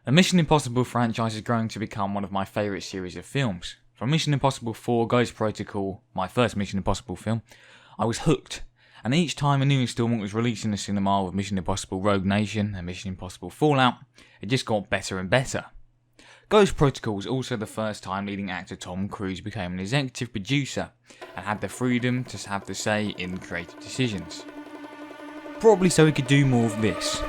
The Mission Impossible franchise is growing to become one of my favourite series of films. From Mission Impossible 4 Ghost Protocol, my first Mission Impossible film, I was hooked, and each time a new instalment was released in the cinema with Mission Impossible Rogue Nation and Mission Impossible Fallout, it just got better and better. Ghost Protocol was also the first time leading actor Tom Cruise became an executive producer and had the freedom to have the say in creative decisions. Probably so he could do more of this.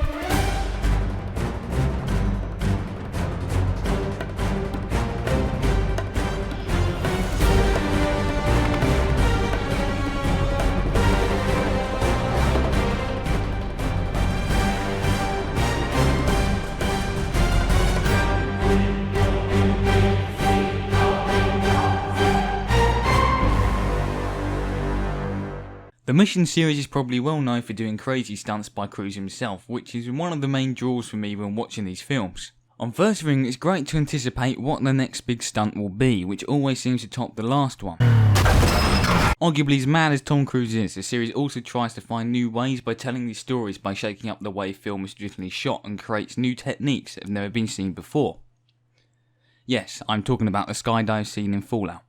The Mission series is probably well known for doing crazy stunts by Cruise himself, which is one of the main draws for me when watching these films. On first viewing, it's great to anticipate what the next big stunt will be, which always seems to top the last one. Arguably as mad as Tom Cruise is, the series also tries to find new ways by telling these stories by shaking up the way film is traditionally shot and creates new techniques that have never been seen before. Yes, I'm talking about the skydive scene in Fallout.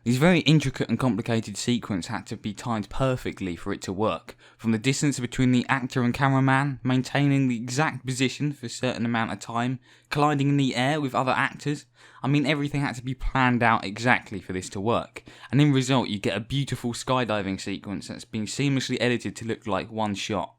These very intricate and complicated sequences had to be timed perfectly for it to work, from the distance between the actor and cameraman, maintaining the exact position for a certain amount of time, colliding in the air with other actors. I mean, everything had to be planned out exactly for this to work, and in result you get a beautiful skydiving sequence that's been seamlessly edited to look like one shot.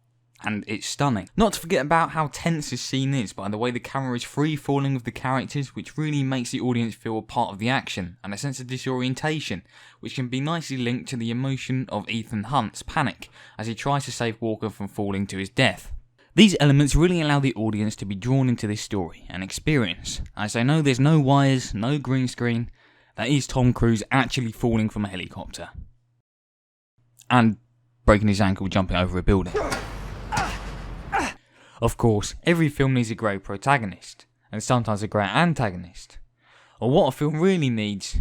And it's stunning. Not to forget about how tense this scene is by the way the camera is free falling with the characters, which really makes the audience feel a part of the action, and a sense of disorientation, which can be nicely linked to the emotion of Ethan Hunt's panic as he tries to save Walker from falling to his death. These elements really allow the audience to be drawn into this story and experience, as they know there's no wires, no green screen, that is Tom Cruise actually falling from a helicopter. And breaking his ankle jumping over a building. Of course, every film needs a great protagonist, and sometimes a great antagonist. Or what a film really needs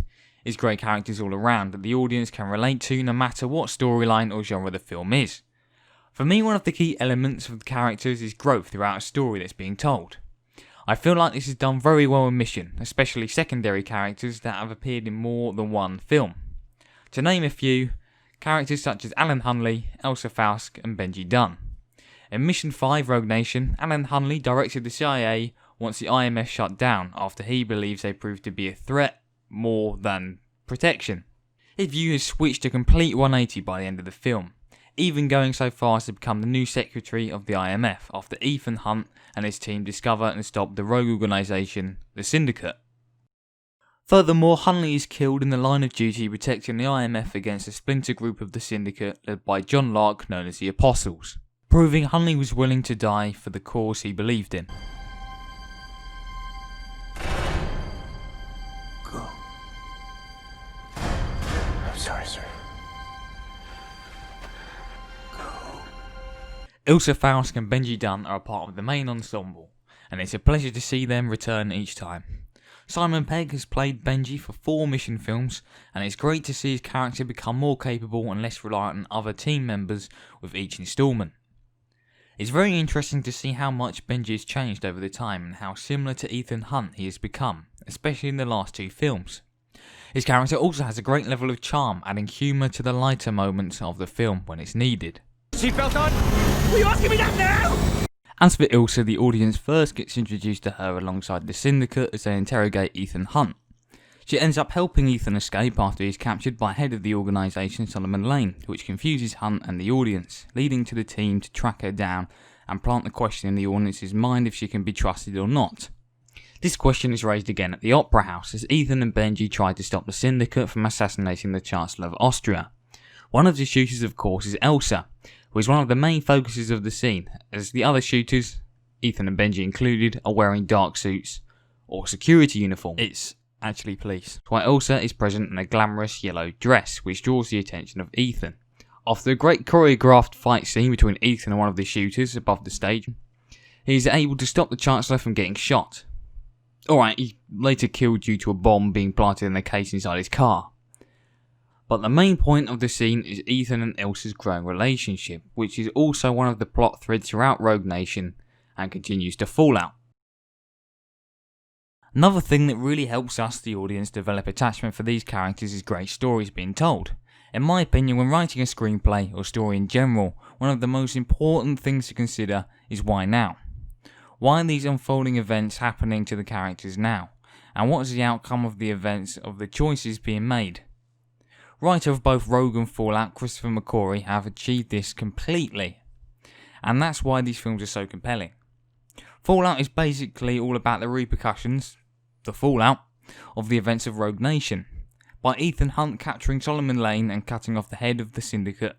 is great characters all around that the audience can relate to no matter what storyline or genre the film is. For me, one of the key elements of the characters is growth throughout a story that's being told. I feel like this is done very well in Mission, especially secondary characters that have appeared in more than one film. To name a few, characters such as Alan Hunley, Elsa Faust and Benji Dunn. In Mission 5 Rogue Nation, Alan Hunley directed the CIA once the IMF shut down after he believes they proved to be a threat more than protection. His view has switched a complete 180 by the end of the film, even going so far as to become the new secretary of the IMF after Ethan Hunt and his team discover and stop the rogue organisation, the Syndicate. Furthermore, Hunley is killed in the line of duty protecting the IMF against a splinter group of the Syndicate led by John Lark known as the Apostles, proving Hunley was willing to die for the cause he believed in. Go. I'm sorry, sir. Go. Elsa Faust and Benji Dunn are a part of the main ensemble, and it's a pleasure to see them return each time. Simon Pegg has played Benji for 4 Mission films, and it's great to see his character become more capable and less reliant on other team members with each instalment. It's very interesting to see how much Benji has changed over the time and how similar to Ethan Hunt he has become, especially in the last 2 films. His character also has a great level of charm, adding humour to the lighter moments of the film when it's needed. Seatbelt on? Will you asking me that now? As for Ilsa, the audience first gets introduced to her alongside the Syndicate as they interrogate Ethan Hunt. She ends up helping Ethan escape after he is captured by head of the organisation Solomon Lane, which confuses Hunt and the audience, leading to the team to track her down and plant the question in the audience's mind if she can be trusted or not. This question is raised again at the Opera House as Ethan and Benji try to stop the Syndicate from assassinating the Chancellor of Austria. One of the shooters, of course, is Elsa, who is one of the main focuses of the scene, as the other shooters, Ethan and Benji included, are wearing dark suits or security uniforms. It's actually police, while Elsa is present in a glamorous yellow dress, which draws the attention of Ethan. After a great choreographed fight scene between Ethan and one of the shooters above the stage, he is able to stop the Chancellor from getting shot. Alright, he's later killed due to a bomb being planted in the case inside his car. But the main point of the scene is Ethan and Elsa's growing relationship, which is also one of the plot threads throughout Rogue Nation and continues to Fallout. Another thing that really helps us, the audience, develop attachment for these characters is great stories being told. In my opinion, when writing a screenplay or story in general, one of the most important things to consider is why now. Why are these unfolding events happening to the characters now? And what is the outcome of the events of the choices being made? Writer of both Rogue and Fallout, Christopher McQuarrie, have achieved this completely. And that's why these films are so compelling. Fallout is basically all about the repercussions, the fallout, of the events of Rogue Nation. By Ethan Hunt capturing Solomon Lane and cutting off the head of the syndicate,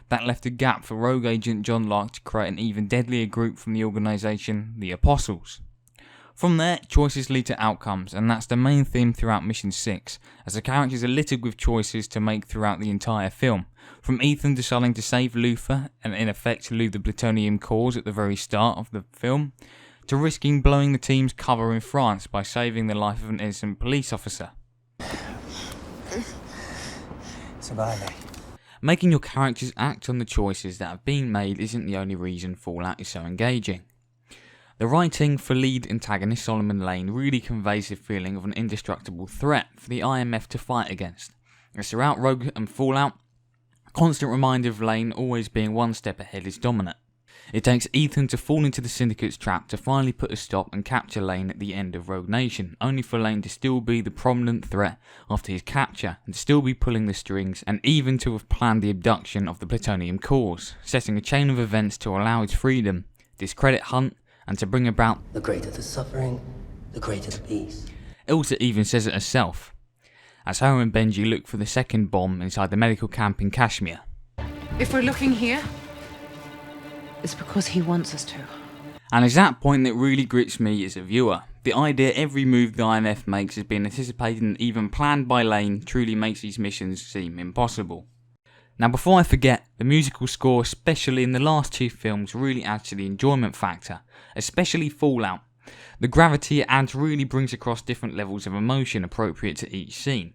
that left a gap for rogue agent John Locke to create an even deadlier group from the organisation, the Apostles. From there, choices lead to outcomes, and that's the main theme throughout Mission 6, as the characters are littered with choices to make throughout the entire film. From Ethan deciding to save Luther, and in effect loot the plutonium cores at the very start of the film, to risking blowing the team's cover in France by saving the life of an innocent police officer. Surviving. Making your characters act on the choices that have been made isn't the only reason Fallout is so engaging. The writing for lead antagonist Solomon Lane really conveys the feeling of an indestructible threat for the IMF to fight against. As throughout Rogue and Fallout, a constant reminder of Lane always being one step ahead is dominant. It takes Ethan to fall into the Syndicate's trap to finally put a stop and capture Lane at the end of Rogue Nation, only for Lane to still be the prominent threat after his capture, and still be pulling the strings, and even to have planned the abduction of the plutonium cores, setting a chain of events to allow his freedom, discredit Hunt, and to bring about the greater the suffering, the greater the peace. Ilsa even says it herself, as her and Benji look for the second bomb inside the medical camp in Kashmir. If we're looking here, it's because he wants us to. And it's that point that really grits me as a viewer. The idea every move the IMF makes has been anticipated and even planned by Lane truly makes these missions seem impossible. Now before I forget, the musical score, especially in the last two films, really adds to the enjoyment factor, especially Fallout. The gravity it adds really brings across different levels of emotion appropriate to each scene.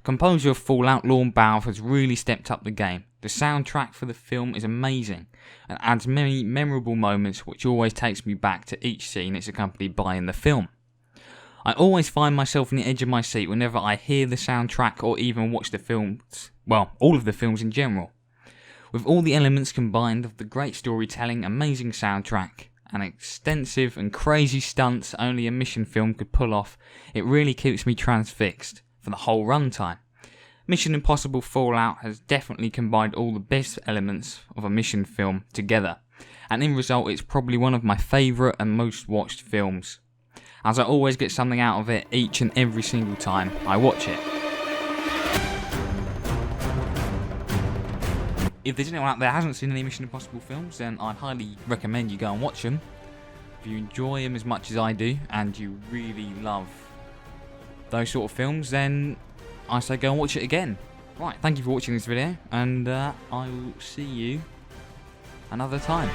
Composer of Fallout, Lorne Balfe, has really stepped up the game. The soundtrack for the film is amazing and adds many memorable moments which always takes me back to each scene it's accompanied by in the film. I always find myself on the edge of my seat whenever I hear the soundtrack or even watch the films, well, all of the films in general. With all the elements combined of the great storytelling, amazing soundtrack, and extensive and crazy stunts only a mission film could pull off, it really keeps me transfixed for the whole runtime. Mission Impossible Fallout has definitely combined all the best elements of a mission film together, and in result it's probably one of my favourite and most watched films, as I always get something out of it each and every single time I watch it. If there's anyone out there who hasn't seen any Mission Impossible films, then I'd highly recommend you go and watch them. If you enjoy them as much as I do, and you really love those sort of films, then I say go and watch it again. Right, thank you for watching this video, and I will see you another time.